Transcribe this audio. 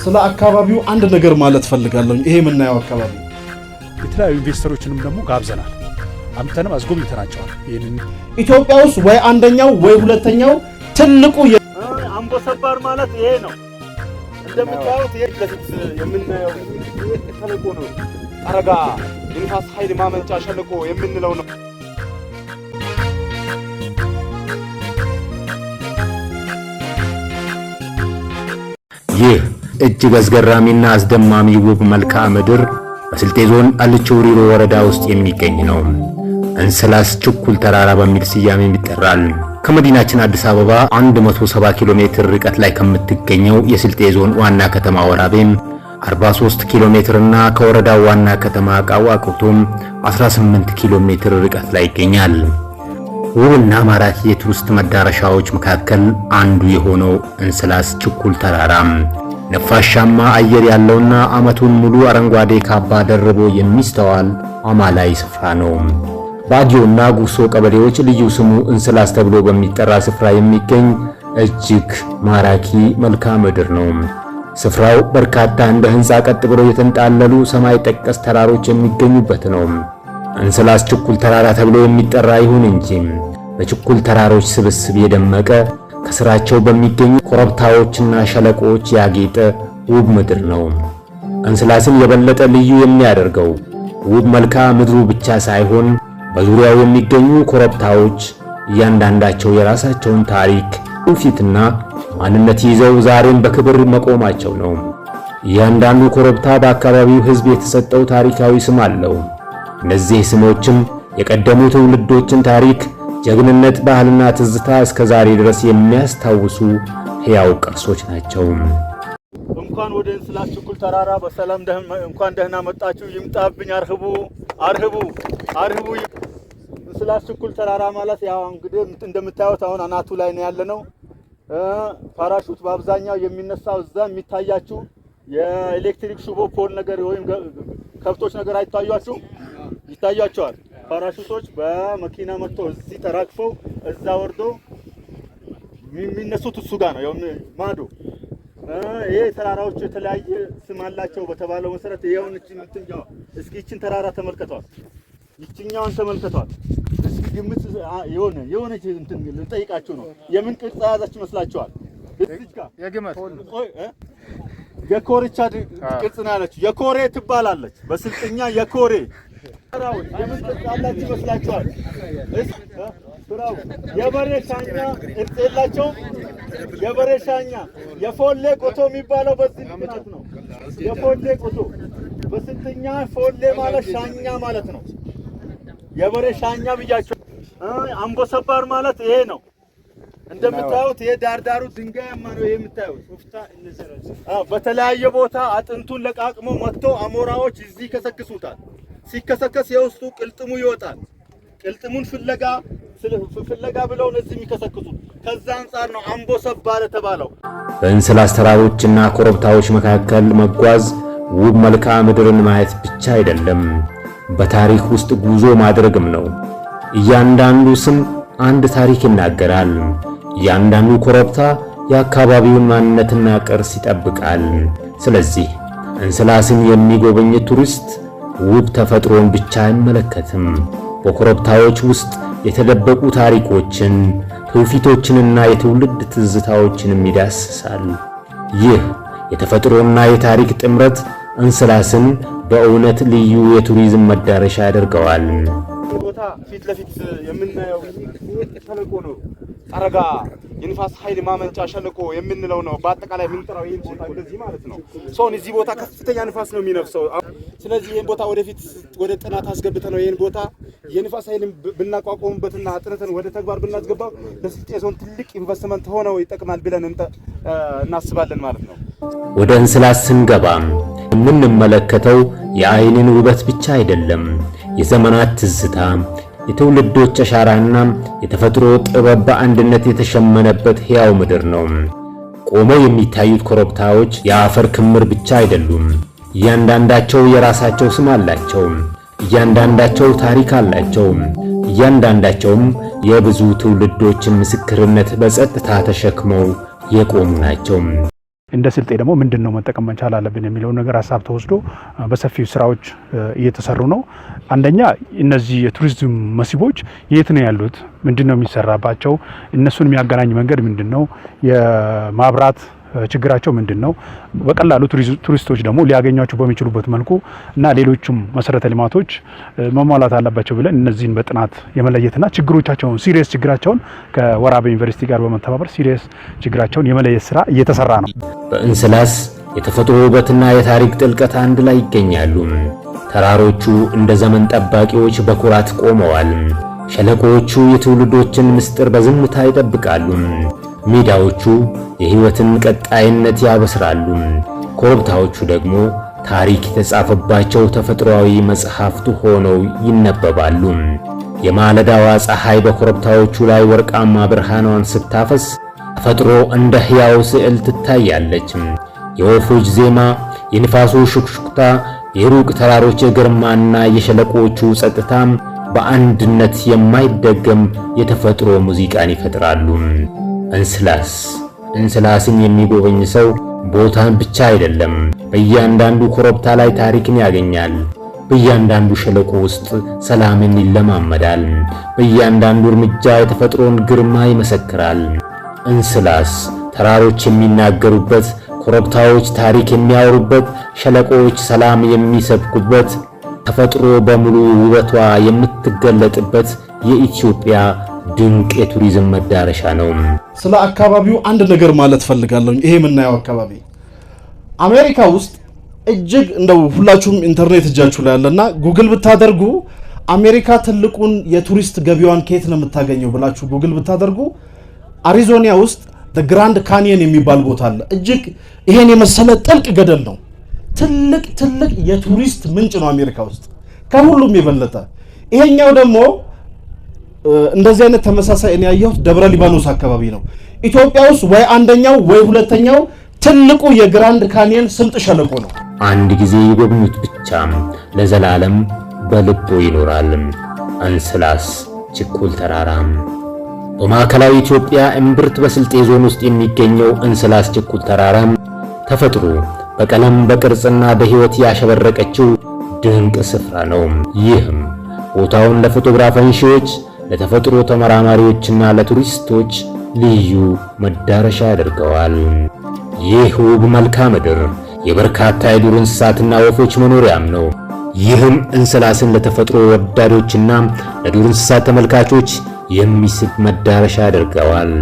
ስለ አካባቢው አንድ ነገር ማለት ፈልጋለሁ። ይሄ የምናየው አካባቢ የተለያዩ ኢንቨስተሮችንም ደግሞ ጋብዘናል። አምተንም አስጎብኝተናቸዋል። ይሄንን ኢትዮጵያ ውስጥ ወይ አንደኛው ወይ ሁለተኛው ትልቁ አምቦ ሰባር ማለት ይሄ ነው። እንደምታዩት ይሄ ለፊት የምናየው ሸለቆ ነው። አረጋ የንፋስ ኃይል ማመንጫ ሸለቆ የምንለው ነው። ይህ እጅግ አስገራሚና አስደማሚ ውብ መልክዓ ምድር በስልጤ ዞን አልቾ ሪሮ ወረዳ ውስጥ የሚገኝ ነው። እንስላስ ችኩል ተራራ በሚል ስያሜ ይጠራል። ከመዲናችን አዲስ አበባ 170 ኪሎ ሜትር ርቀት ላይ ከምትገኘው የስልጤ ዞን ዋና ከተማ ወራቤም 43 ኪሎ ሜትር እና ከወረዳው ዋና ከተማ ቃዋቁቱም 18 ኪሎ ሜትር ርቀት ላይ ይገኛል። ውብና ማራኪ የቱሪስት መዳረሻዎች መካከል አንዱ የሆነው እንስላስ ችኩል ተራራም ነፋሻማ አየር ያለውና ዓመቱን ሙሉ አረንጓዴ ካባ ደርቦ የሚስተዋል አማላይ ስፍራ ነው። ባጊዮና ጉሶ ቀበሌዎች ልዩ ስሙ እንስላስ ተብሎ በሚጠራ ስፍራ የሚገኝ እጅግ ማራኪ መልክዓ ምድር ነው። ስፍራው በርካታ እንደ ሕንፃ ቀጥ ብለው የተንጣለሉ ሰማይ ጠቀስ ተራሮች የሚገኙበት ነው። እንስላስ ችኩል ተራራ ተብሎ የሚጠራ ይሁን እንጂ በችኩል ተራሮች ስብስብ የደመቀ ከስራቸው በሚገኙ ኮረብታዎችና ሸለቆዎች ያጌጠ ውብ ምድር ነው። እንስላስን የበለጠ ልዩ የሚያደርገው ውብ መልክዓ ምድሩ ብቻ ሳይሆን በዙሪያው የሚገኙ ኮረብታዎች እያንዳንዳቸው የራሳቸውን ታሪክ፣ ትውፊትና ማንነት ይዘው ዛሬም በክብር መቆማቸው ነው። እያንዳንዱ ኮረብታ በአካባቢው ሕዝብ የተሰጠው ታሪካዊ ስም አለው። እነዚህ ስሞችም የቀደሙ ትውልዶችን ታሪክ፣ ጀግንነት፣ ባህልና ትዝታ እስከ ዛሬ ድረስ የሚያስታውሱ ሕያው ቅርሶች ናቸው። እንኳን ወደ እንስላስ ችኩል ተራራ በሰላም እንኳን ደህና መጣችሁ። ይምጣብኝ አርህቡ አርህቡ አርህቡ። እንስላስ ችኩል ተራራ ማለት ያው እንግዲህ እንደምታዩት አሁን አናቱ ላይ ነው ያለነው። ፓራሹት በአብዛኛው የሚነሳው እዛ የሚታያችሁ የኤሌክትሪክ ሽቦ ፖል ነገር ወይም ከብቶች ነገር አይታያችሁም? ይታያቸዋል። ፓራሹቶች በመኪና መጥቶ እዚህ ተራክፈው እዛ ወርዶ የሚነሱት እሱ ጋር ነው ያው ማዶ። ይሄ ተራራዎች የተለያየ ስም አላቸው በተባለው መሰረት ይሄውን እስኪ ይችን ተራራ ተመልከቷል። ይችኛውን ተመልከቷል። እስኪ ግምት የሆነ እንትን ልጠይቃችሁ ነው። የምን ቅርጽ ያዛች ይመስላችኋል? እዚህ ጋር የግመት የኮርቻ ቅርጽ ነው ያለችው። የኮሬ ትባላለች በስልጥኛ የኮሬ። ተራራው የምን ቅርጽ ያላችሁ ይመስላችኋል? ስራው የበሬ ሻኛ ቅርጽ የላቸውም። የበሬ ሻኛ የፎሌ ቆቶ የሚባለው በዚህ ምክንያት ነው። የፎሌ ቆቶ በስልጥኛ ፎሌ ማለት ሻኛ ማለት ነው። የበሬ ሻኛ ብያቸው። አምቦ ሰባር ማለት ይሄ ነው። እንደምታዩት ይሄ ዳርዳሩ ድንጋያማ ነው። ይሄ የምታዩት በተለያየ ቦታ አጥንቱን ለቃቅሞ መጥቶ አሞራዎች እዚህ ይከሰክሱታል። ሲከሰከስ የውስጡ ቅልጥሙ ይወጣል። ቅልጥሙን ፍለጋ ብለው እዚህ የሚከሰክሱት ከዛ አንፃር ነው አምቦ ሰባር የተባለው። በእንስላስ ተራሮችና ኮረብታዎች መካከል መጓዝ ውብ መልክዓ ምድርን ማየት ብቻ አይደለም፣ በታሪክ ውስጥ ጉዞ ማድረግም ነው። እያንዳንዱ ስም አንድ ታሪክ ይናገራል። እያንዳንዱ ኮረብታ የአካባቢውን ማንነትና ቅርስ ይጠብቃል። ስለዚህ እንስላስን የሚጎበኝ ቱሪስት ውብ ተፈጥሮን ብቻ አይመለከትም፣ በኮረብታዎች ውስጥ የተደበቁ ታሪኮችን፣ ትውፊቶችንና የትውልድ ትዝታዎችንም ይዳስሳል። ይህ የተፈጥሮና የታሪክ ጥምረት እንስላስን በእውነት ልዩ የቱሪዝም መዳረሻ ያደርገዋል። ቦታ ፊት ለፊት የምናየው ሸለቆ ነው። አረጋ የንፋስ ኃይል ማመንጫ ሸለቆ የምንለው ነው። በአጠቃላይ የምንጠራው ይሄን ቦታ እንደዚህ ማለት ነው። ሶን እዚህ ቦታ ከፍተኛ ንፋስ ነው የሚነፍሰው። ስለዚህ ይሄን ቦታ ወደፊት ወደ ጥናት አስገብተን ነው ይሄን ቦታ የንፋስ ኃይልን ብናቋቋምበትና አጥንተን ወደ ተግባር ብናስገባው ለስልጤ ዞን ትልቅ ኢንቨስትመንት ሆነው ይጠቅማል ብለን እናስባለን ማለት ነው። ወደ እንስላስ ስንገባ የምንመለከተው የአይንን ውበት ብቻ አይደለም፣ የዘመናት ትዝታ፣ የትውልዶች አሻራና የተፈጥሮ ጥበብ በአንድነት የተሸመነበት ሕያው ምድር ነው። ቆመው የሚታዩት ኮረብታዎች የአፈር ክምር ብቻ አይደሉም። እያንዳንዳቸው የራሳቸው ስም አላቸው። እያንዳንዳቸው ታሪክ አላቸው። እያንዳንዳቸውም የብዙ ትውልዶችን ምስክርነት በጸጥታ ተሸክመው የቆሙ ናቸው። እንደ ስልጤ ደግሞ ምንድነው መጠቀም መቻል አለብን የሚለው ነገር ሐሳብ ተወስዶ በሰፊው ስራዎች እየተሰሩ ነው። አንደኛ እነዚህ የቱሪዝም መስህቦች የት ነው ያሉት? ምንድነው የሚሰራባቸው? እነሱን የሚያገናኝ መንገድ ምንድነው? የማብራት ችግራቸው ምንድነው? በቀላሉ ቱሪስቶች ደግሞ ሊያገኟቸው በሚችሉበት መልኩ እና ሌሎችም መሰረተ ልማቶች መሟላት አለባቸው ብለን እነዚህን በጥናት የመለየትና ችግሮቻቸውን ሲሪየስ ችግራቸውን ከወራቤ ዩኒቨርሲቲ ጋር በመተባበር ሲሪየስ ችግራቸውን የመለየት ስራ እየተሰራ ነው። በእንስላስ የተፈጥሮ ውበትና የታሪክ ጥልቀት አንድ ላይ ይገኛሉ። ተራሮቹ እንደ ዘመን ጠባቂዎች በኩራት ቆመዋል። ሸለቆዎቹ የትውልዶችን ምስጢር በዝምታ ይጠብቃሉ። ሜዳዎቹ የህይወትን ቀጣይነት ያበስራሉ። ኮረብታዎቹ ደግሞ ታሪክ የተጻፈባቸው ተፈጥሯዊ መጽሐፍት ሆነው ይነበባሉ። የማለዳዋ ፀሐይ በኮረብታዎቹ ላይ ወርቃማ ብርሃኗን ስታፈስ ተፈጥሮ እንደ ሕያው ስዕል ትታያለች። የወፎች ዜማ፣ የንፋሱ ሹክሹክታ፣ የሩቅ ተራሮች ግርማና የሸለቆዎቹ ጸጥታ በአንድነት የማይደገም የተፈጥሮ ሙዚቃን ይፈጥራሉ። እንስላስን የሚጎበኝ ሰው ቦታን ብቻ አይደለም፣ በእያንዳንዱ ኮረብታ ላይ ታሪክን ያገኛል። በእያንዳንዱ ሸለቆ ውስጥ ሰላምን ይለማመዳል። በእያንዳንዱ እርምጃ የተፈጥሮን ግርማ ይመሰክራል። እንስላስ ተራሮች የሚናገሩበት፣ ኮረብታዎች ታሪክ የሚያወሩበት፣ ሸለቆዎች ሰላም የሚሰብኩበት፣ ተፈጥሮ በሙሉ ውበቷ የምትገለጥበት የኢትዮጵያ ድንቅ የቱሪዝም መዳረሻ ነው። ስለ አካባቢው አንድ ነገር ማለት ፈልጋለሁ። ይሄ የምናየው አካባቢ አሜሪካ ውስጥ እጅግ እንደው ሁላችሁም ኢንተርኔት እጃችሁ ላይ ያለና ጉግል ብታደርጉ አሜሪካ ትልቁን የቱሪስት ገቢዋን ከየት ነው የምታገኘው ብላችሁ ጉግል ብታደርጉ አሪዞና ውስጥ ግራንድ ካኒየን የሚባል ቦታ አለ። እጅግ ይሄን የመሰለ ጥልቅ ገደል ነው። ትልቅ የቱሪስት ምንጭ ነው አሜሪካ ውስጥ ከሁሉም የበለጠ። ይሄኛው ደግሞ እንደዚህ አይነት ተመሳሳይ እኔ ያየሁት ደብረ ሊባኖስ አካባቢ ነው። ኢትዮጵያ ውስጥ ወይ አንደኛው ወይ ሁለተኛው ትልቁ የግራንድ ካኒየን ስምጥ ሸለቆ ነው። አንድ ጊዜ ይጎብኙት ብቻ ለዘላለም በልቦ ይኖራል። እንስላስ ችኩል ተራራ በማዕከላዊ ኢትዮጵያ እምብርት በስልጤ ዞን ውስጥ የሚገኘው እንስላስ ችኩል ተራራ ተፈጥሮ በቀለም በቅርጽና በህይወት ያሸበረቀችው ድንቅ ስፍራ ነው። ይህም ቦታውን ለፎቶግራፍ አንሺዎች፣ ለተፈጥሮ ተመራማሪዎችና ለቱሪስቶች ልዩ መዳረሻ ያደርገዋል። ይህ ውብ መልክዓ ምድር የበርካታ የዱር እንስሳትና ወፎች መኖሪያም ነው። ይህም እንስላስን ለተፈጥሮ ወዳዶችና ለዱር እንስሳት ተመልካቾች የሚስብ መዳረሻ ያደርገዋል።